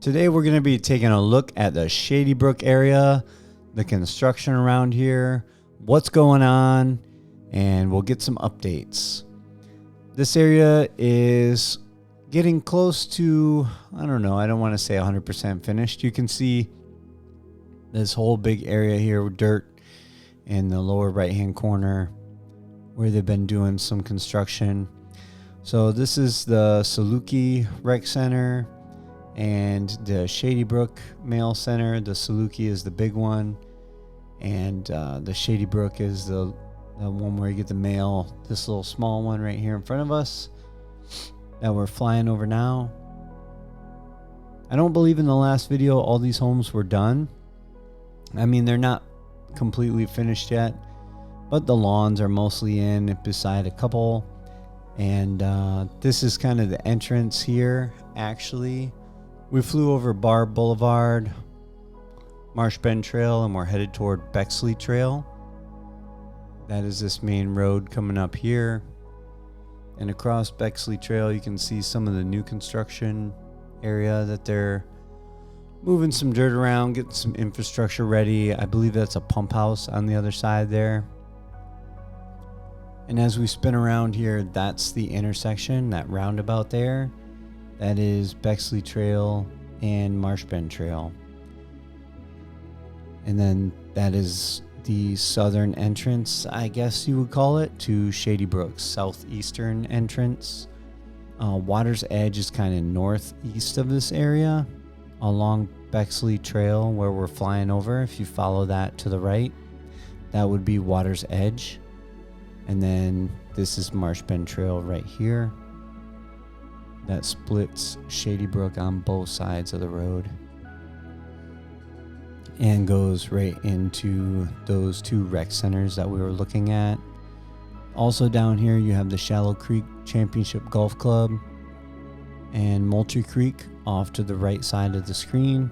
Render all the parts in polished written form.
Today we're going to be taking a look at the Shady Brook area, the construction around here, what's going on, and we'll get some updates. This area is getting close to, I don't want to say 100% finished. You can see this whole big area here with dirt in the lower right hand corner where they've been doing some construction. So this is the Saluki Rec Center and the Shady Brook Mail Center. The Saluki is the big one, and the Shady Brook is the one where you get the mail. This little small one right here in front of us that we're flying over now. I don't believe in the last video all these homes were done. I mean, they're not completely finished yet, but the lawns are mostly in beside a couple. And this is kind of the entrance here. Actually, we flew over Bar Boulevard, Marsh Bend Trail, and we're headed toward Bexley Trail. That is this main road coming up here. And across Bexley Trail, you can see some of the new construction area that they're moving some dirt around, getting some infrastructure ready. I believe that's a pump house on the other side there. And as we spin around here, that's the intersection, that roundabout there. That is Bexley Trail and Marsh Bend Trail. And then that is the southern entrance, I guess you would call it, to Shady Brook's southeastern entrance. Water's Edge is kind of northeast of this area along Bexley Trail where we're flying over. If you follow that to the right, that would be Water's Edge. And then this is Marsh Bend Trail right here. That splits Shady Brook on both sides of the road and goes right into those two rec centers that we were looking at. Also down here you have the Shallow Creek Championship Golf Club and Moultrie Creek off to the right side of the screen,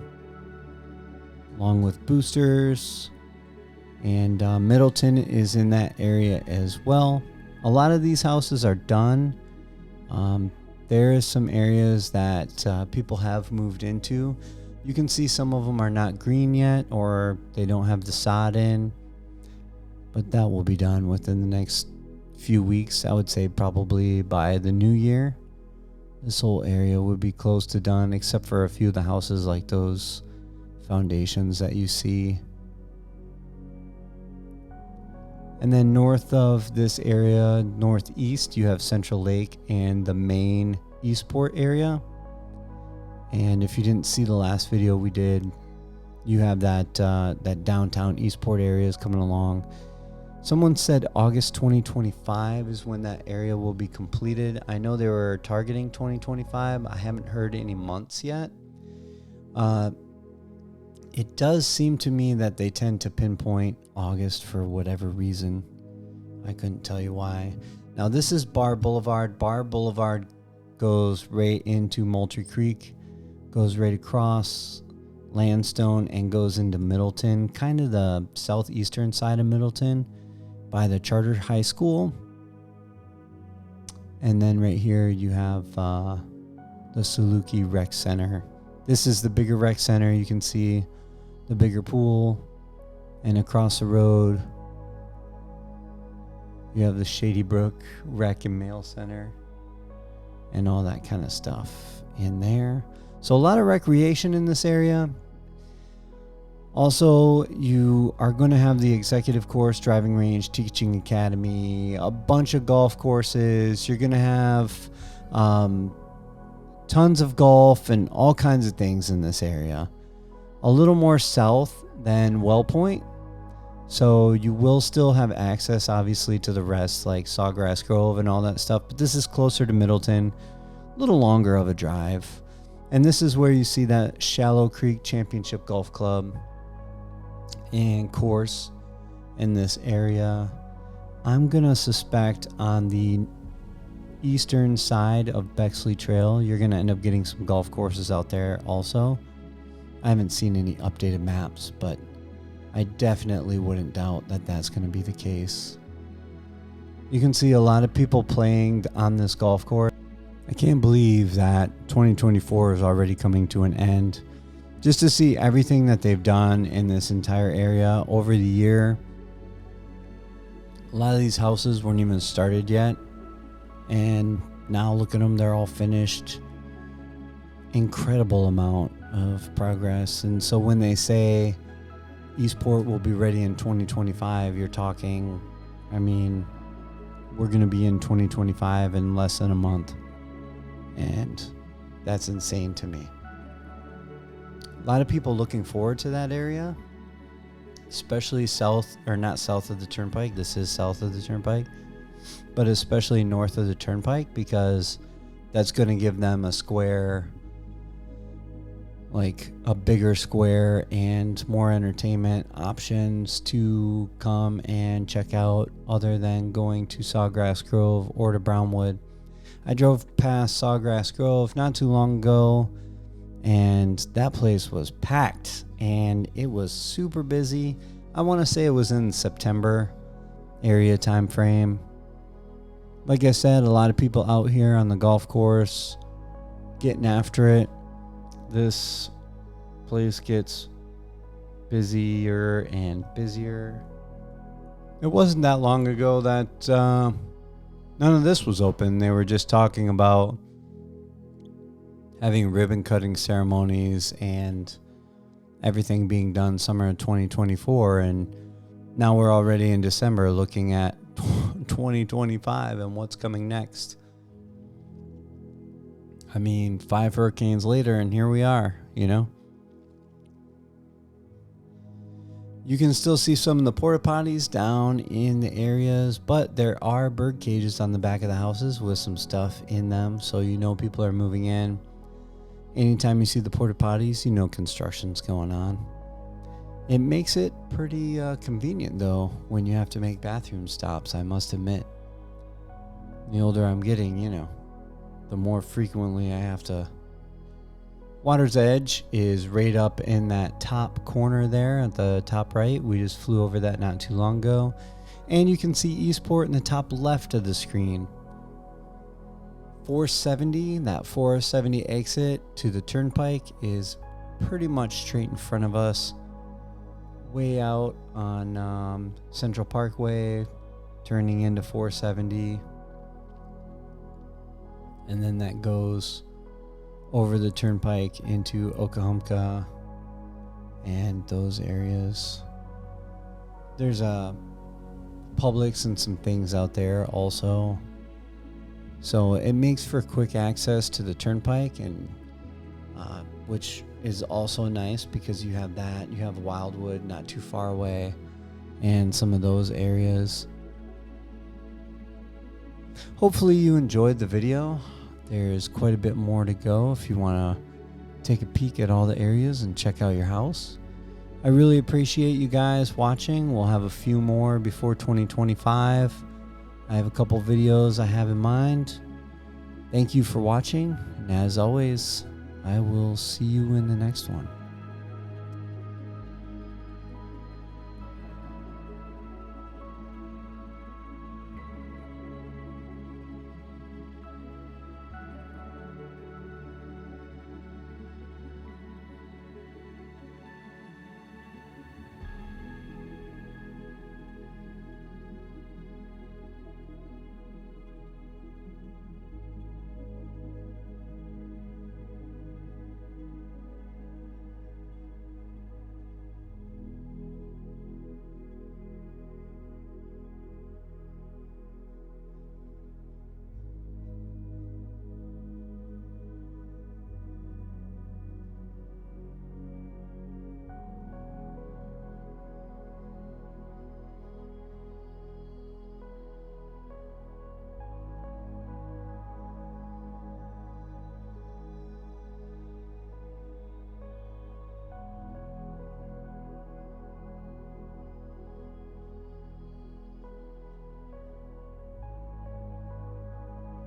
along with boosters. And Middleton is in that area as well. A lot of these houses are done. There is some areas that people have moved into. You can see some of them are not green yet, or they don't have the sod in, but that will be done within the next few weeks. I would say probably by the new year. This whole area would be close to done, except for a few of the houses like those foundations that you see. And then north of this area, northeast, you have Central Lake and the main Eastport area. And if you didn't see the last video we did, you have that downtown Eastport area is coming along. Someone said August 2025 is when that area will be completed. I know they were targeting 2025. I haven't heard any months yet. It does seem to me that they tend to pinpoint August for whatever reason. I couldn't tell you why. Now this is Bar Boulevard. Bar Boulevard goes right into Moultrie Creek, goes right across Landstone, and goes into Middleton, kind of the southeastern side of Middleton by the Charter High School. And then right here you have the Saluki Rec Center. This is the bigger rec center. You can see the bigger pool, and across the road you have the Shady Brook Rec and Mail Center and all that kind of stuff in there. So a lot of recreation in this area. Also, you are going to have the executive course, driving range, teaching academy, a bunch of golf courses. You're going to have tons of golf and all kinds of things in this area. A little more south than Wellpoint, so you will still have access obviously to the rest like Sawgrass Grove and all that stuff, but this is closer to Middleton, a little longer of a drive. And this is where you see that Shallow Creek Championship Golf Club and course in this area. I'm gonna suspect on the eastern side of Bexley Trail, you're gonna end up getting some golf courses out there also. I haven't seen any updated maps, but I definitely wouldn't doubt that that's going to be the case. You can see a lot of people playing on this golf course. I can't believe that 2024 is already coming to an end. Just to see everything that they've done in this entire area over the year. A lot of these houses weren't even started yet. And now look at them, they're all finished. Incredible amount of progress. And so when they say Eastport will be ready in 2025, you're talking, I mean, we're going to be in 2025 in less than a month. And that's insane to me. A lot of people looking forward to that area, especially south, or not south of the Turnpike. This is south of the Turnpike, but especially north of the Turnpike, because that's going to give them a square, like a bigger square and more entertainment options to come and check out other than going to Sawgrass Grove or to Brownwood. I drove past Sawgrass Grove not too long ago, and that place was packed and it was super busy. I want to say it was in September area time frame. Like I said, a lot of people out here on the golf course getting after it. This place gets busier and busier. It wasn't that long ago that none of this was open. They were just talking about having ribbon cutting ceremonies and everything being done summer of 2024. And now we're already in December looking at 2025 and what's coming next. I mean, 5 hurricanes later, and here we are, you know. You can still see some of the porta potties down in the areas, but there are bird cages on the back of the houses with some stuff in them, so you know people are moving in. Anytime you see the porta potties, you know construction's going on. It makes it pretty convenient, though, when you have to make bathroom stops, I must admit. The older I'm getting, you know, the more frequently I have to. Water's Edge is right up in that top corner there at the top right. We just flew over that not too long ago. And you can see Eastport in the top left of the screen. 470, that 470 exit to the Turnpike is pretty much straight in front of us. Way out on Central Parkway, turning into 470. And then that goes over the Turnpike into Okahumpka and those areas. There's a Publix and some things out there also. So it makes for quick access to the Turnpike, and which is also nice because you have that. You have Wildwood not too far away and some of those areas. Hopefully you enjoyed the video. There's quite a bit more to go if you want to take a peek at all the areas and check out your house. I really appreciate you guys watching. We'll have a few more before 2025. I have a couple videos I have in mind. Thank you for watching, and as always, I will see you in the next one.